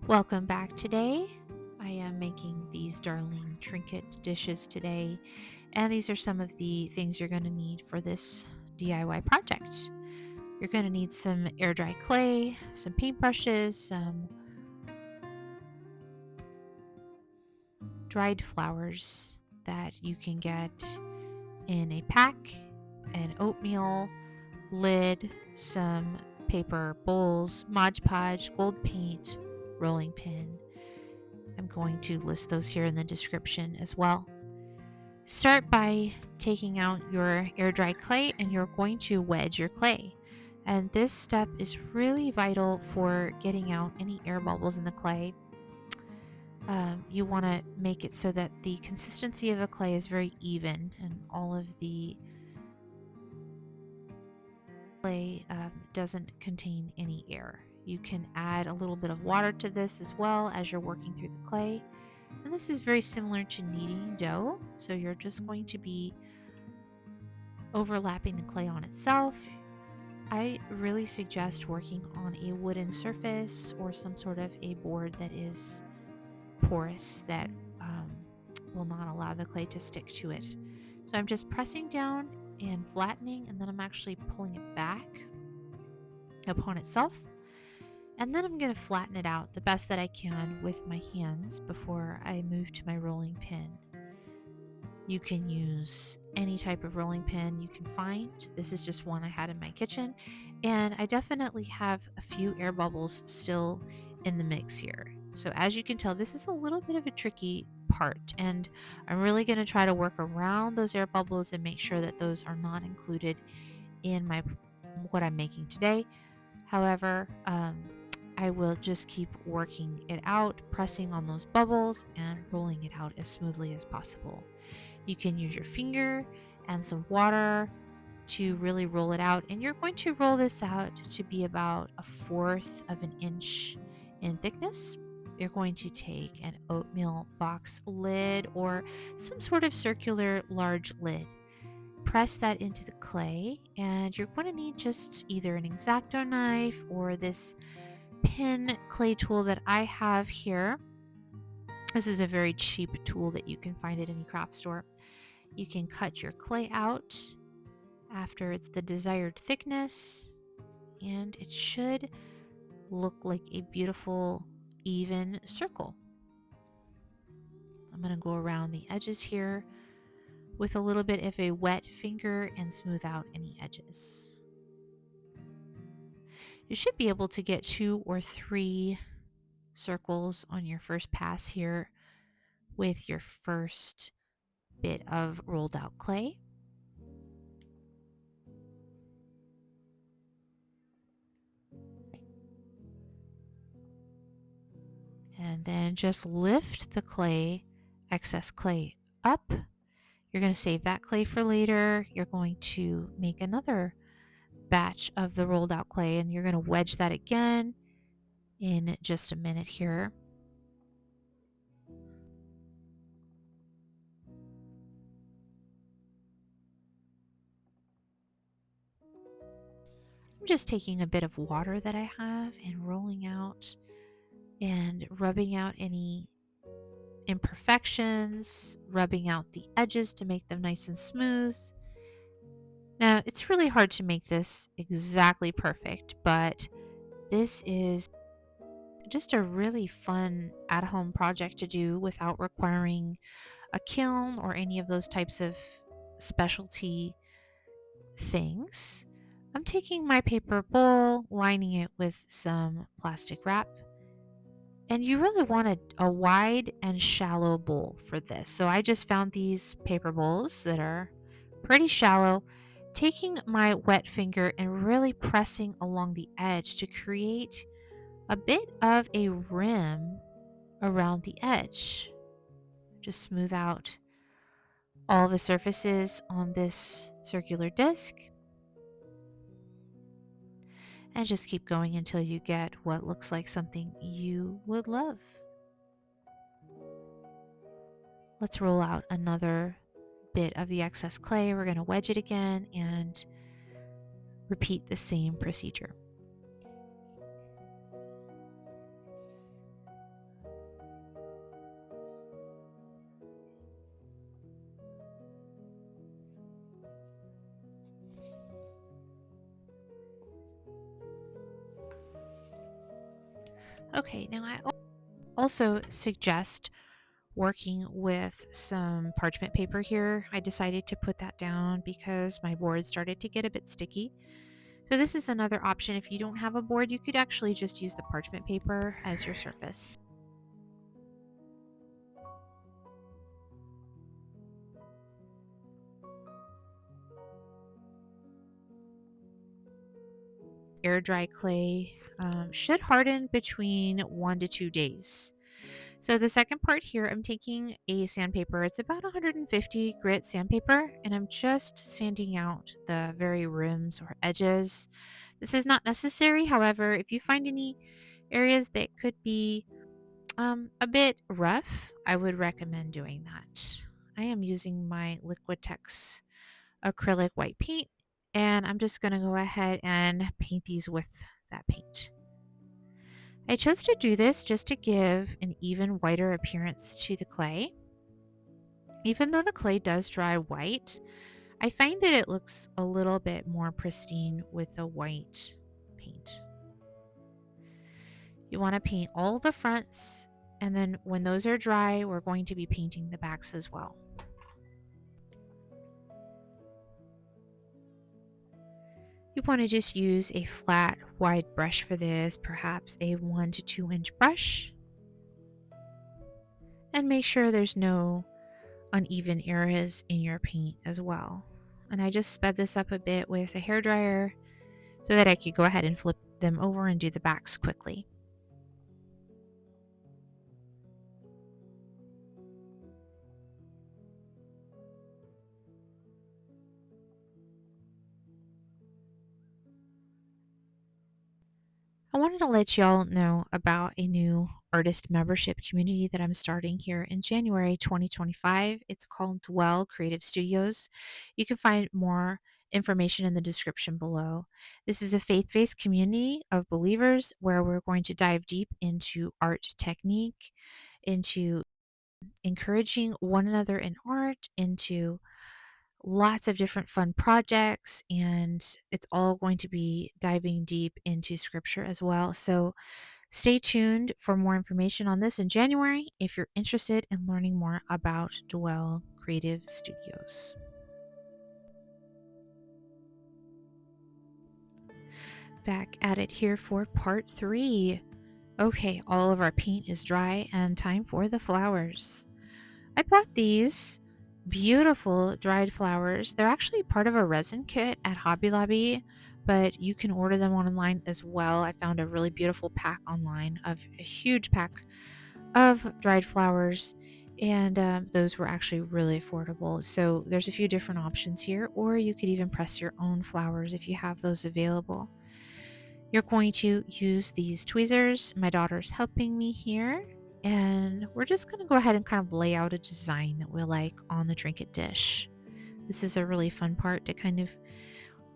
Welcome back today. I am making these darling Trinket dishes today, and these are some of the things you're going to need for this DIY project. You're going to need some air dry clay, some paintbrushes, some dried flowers that you can get in a pack, an oatmeal lid, some paper bowls, Mod Podge, gold paint, rolling pin. I'm going to list those here in the description as well. Start by taking out your air dry clay and you're going to wedge your clay. And this step is really vital for getting out any air bubbles in the clay. You want to make it so that the consistency of the clay is very even and all of the clay doesn't contain any air. You can add a little bit of water to this as well as you're working through the clay. And this is very similar to kneading dough. So you're just going to be overlapping the clay on itself. I really suggest working on a wooden surface or some sort of a board that is porous that will not allow the clay to stick to it. So I'm just pressing down and flattening, and then I'm actually pulling it back upon itself. And then I'm going to flatten it out the best that I can with my hands before I move to my rolling pin. You can use any type of rolling pin you can find. This is just one I had in my kitchen. And I definitely have a few air bubbles still in the mix here. So as you can tell, this is a little bit of a tricky part. And I'm really going to try to work around those air bubbles and make sure that those are not included in what I'm making today. However, I will just keep working it out, pressing on those bubbles and rolling it out as smoothly as possible. You can use your finger and some water to really roll it out, and you're going to roll this out to be about 1/4 of an inch in thickness. You're going to take an oatmeal box lid or some sort of circular large lid. Press that into the clay, and you're going to need just either an X-Acto knife or this pin clay tool that I have here. This is a very cheap tool that you can find at any craft store. You can cut your clay out after it's the desired thickness, and it should look like a beautiful, even circle. I'm going to go around the edges here with a little bit of a wet finger and smooth out any edges. You should be able to get 2 or 3 circles on your first pass here with your first bit of rolled out clay. And then just lift the excess clay up. You're going to save that clay for later. You're going to make another batch of the rolled out clay and you're going to wedge that again in just a minute here. I'm just taking a bit of water that I have and rolling out and rubbing out any imperfections, rubbing out the edges to make them nice and smooth. Now, it's really hard to make this exactly perfect, but this is just a really fun at-home project to do without requiring a kiln or any of those types of specialty things. I'm taking my paper bowl, lining it with some plastic wrap, and you really want a wide and shallow bowl for this. So I just found these paper bowls that are pretty shallow, taking my wet finger and really pressing along the edge to create a bit of a rim around the edge. Just smooth out all the surfaces on this circular disc. And just keep going until you get what looks like something you would love. Let's roll out another bit of the excess clay. We're going to wedge it again and repeat the same procedure. Okay, now I also suggest working with some parchment paper here. I decided to put that down because my board started to get a bit sticky. So this is another option. If you don't have a board, you could actually just use the parchment paper as your surface. Air dry clay should harden between 1 to 2 days. So the second part here, I'm taking a sandpaper. It's about 150 grit sandpaper, and I'm just sanding out the very rims or edges. This is not necessary. However, if you find any areas that could be a bit rough, I would recommend doing that. I am using my Liquitex acrylic white paint, and I'm just going to go ahead and paint these with that paint. I chose to do this just to give an even whiter appearance to the clay. Even though the clay does dry white, I find that it looks a little bit more pristine with the white paint. You want to paint all the fronts, and then when those are dry, we're going to be painting the backs as well. You want to just use a flat, wide brush for this, perhaps a 1 to 2 inch brush, and make sure there's no uneven areas in your paint as well. And I just sped this up a bit with a hairdryer so that I could go ahead and flip them over and do the backs quickly. I wanted to let y'all know about a new artist membership community that I'm starting here in January 2025. It's called Dwell Creative Studios. You can find more information in the description below. This is a faith based community of believers where we're going to dive deep into art technique, into encouraging one another in art, into lots of different fun projects, and it's all going to be diving deep into scripture as well. So stay tuned for more information on this in January if you're interested in learning more about Dwell Creative Studios. Back at it here for part 3. Okay, all of our paint is dry and time for the flowers. I bought these beautiful dried flowers. They're actually part of a resin kit at Hobby Lobby, but you can order them online as well. I found a really beautiful pack online of a huge pack of dried flowers, and those were actually really affordable. So there's a few different options here, or you could even press your own flowers if you have those available. You're going to use these tweezers. My daughter's helping me here. And we're just going to go ahead and kind of lay out a design that we like on the Trinket dish. This is a really fun part to kind of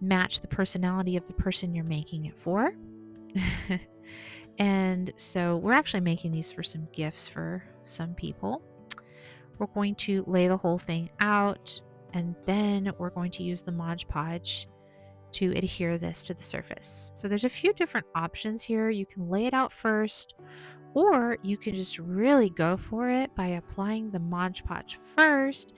match the personality of the person you're making it for. And so we're actually making these for some gifts for some people. We're going to lay the whole thing out, and then we're going to use the Mod Podge to adhere this to the surface. So there's a few different options here. You can lay it out first, or you can just really go for it by applying the Mod Podge first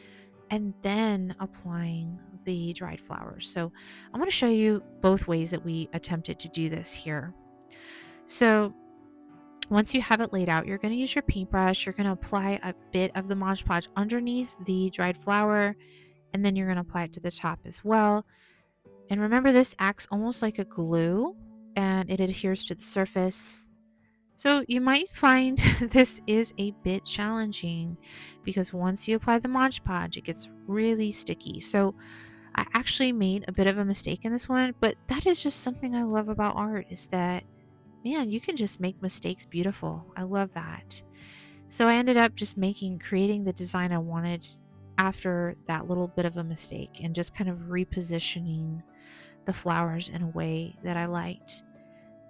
and then applying the dried flowers. So I'm going to show you both ways that we attempted to do this here. So once you have it laid out, you're going to use your paintbrush. You're going to apply a bit of the Mod Podge underneath the dried flower, and then you're going to apply it to the top as well. And remember, this acts almost like a glue, and it adheres to the surface. So you might find this is a bit challenging because once you apply the Mod Podge, it gets really sticky. So I actually made a bit of a mistake in this one, but that is just something I love about art, is that, man, you can just make mistakes beautiful. I love that. So I ended up just creating the design I wanted after that little bit of a mistake, and just kind of repositioning the flowers in a way that I liked.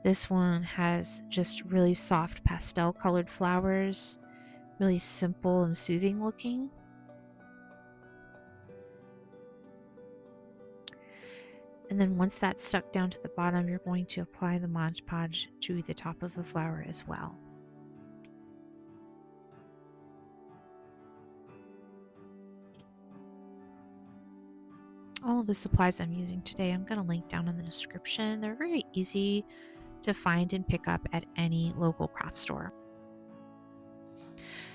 This one has just really soft pastel colored flowers, really simple and soothing looking. And then once that's stuck down to the bottom, you're going to apply the Mod Podge to the top of the flower as well. All of the supplies I'm using today, I'm going to link down in the description. They're very easy to find and pick up at any local craft store.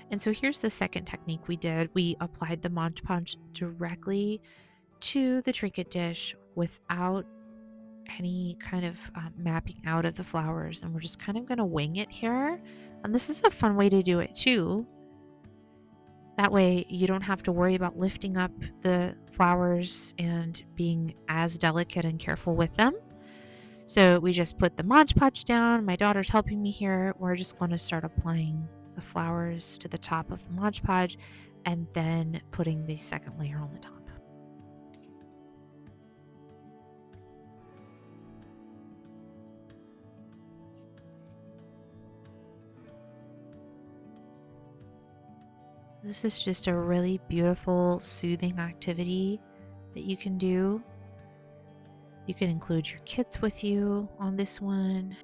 And so here's the second technique we did. We applied the Mod Podge directly to the Trinket dish without any kind of mapping out of the flowers. And we're just kind of going to wing it here. And this is a fun way to do it too. That way you don't have to worry about lifting up the flowers and being as delicate and careful with them. So we just put the Mod Podge down. My daughter's helping me here. We're just going to start applying the flowers to the top of the Mod Podge and then putting the second layer on the top. This is just a really beautiful, soothing activity that you can do. You can include your kids with you on this one.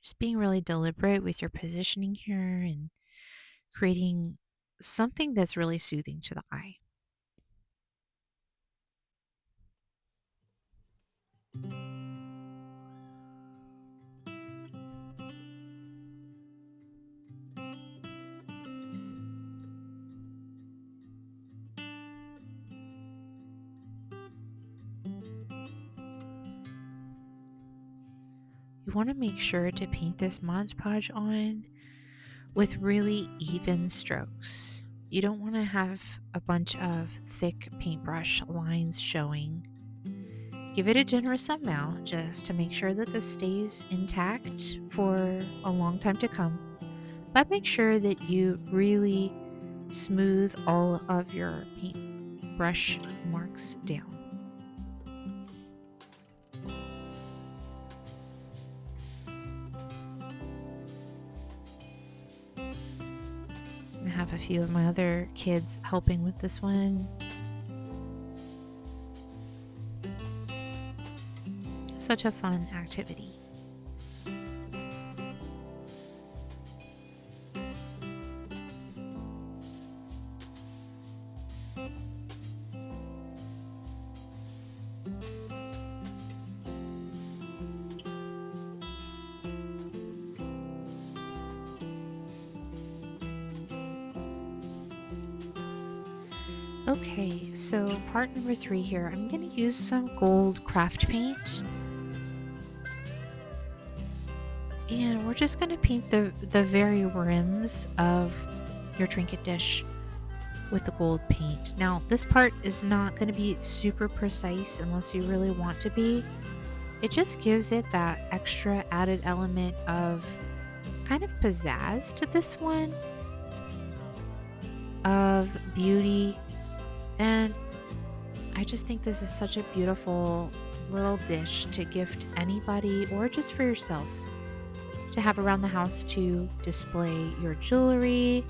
Just being really deliberate with your positioning here and creating something that's really soothing to the eye. You want to make sure to paint this Mod Podge on with really even strokes. You don't want to have a bunch of thick paintbrush lines showing. Give it a generous amount just to make sure that this stays intact for a long time to come. But make sure that you really smooth all of your paintbrush marks down. I have a few of my other kids helping with this one. Such a fun activity. Okay, so part number 3 here. I'm going to use some gold craft paint. And we're just going to paint the very rims of your Trinket dish with the gold paint. Now, this part is not going to be super precise unless you really want to be. It just gives it that extra added element of kind of pizzazz to this one, of beauty. And I just think this is such a beautiful little dish to gift anybody or just for yourself to have around the house to display your jewelry.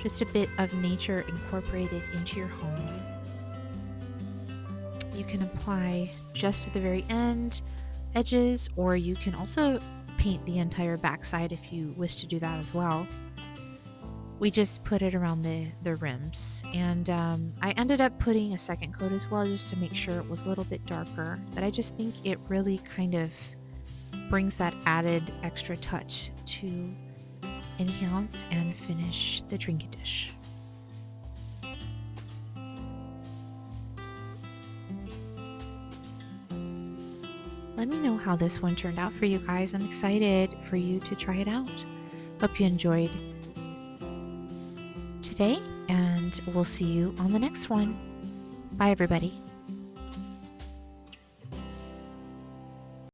Just a bit of nature incorporated into your home. You can apply just to the very edges, or you can also paint the entire backside if you wish to do that as well. We just put it around the rims, and I ended up putting a second coat as well just to make sure it was a little bit darker, but I just think it really kind of brings that added extra touch to enhance and finish the Trinket dish. Let me know how this one turned out for you guys. I'm excited for you to try it out. Hope you enjoyed today, and we'll see you on the next one. Bye, everybody.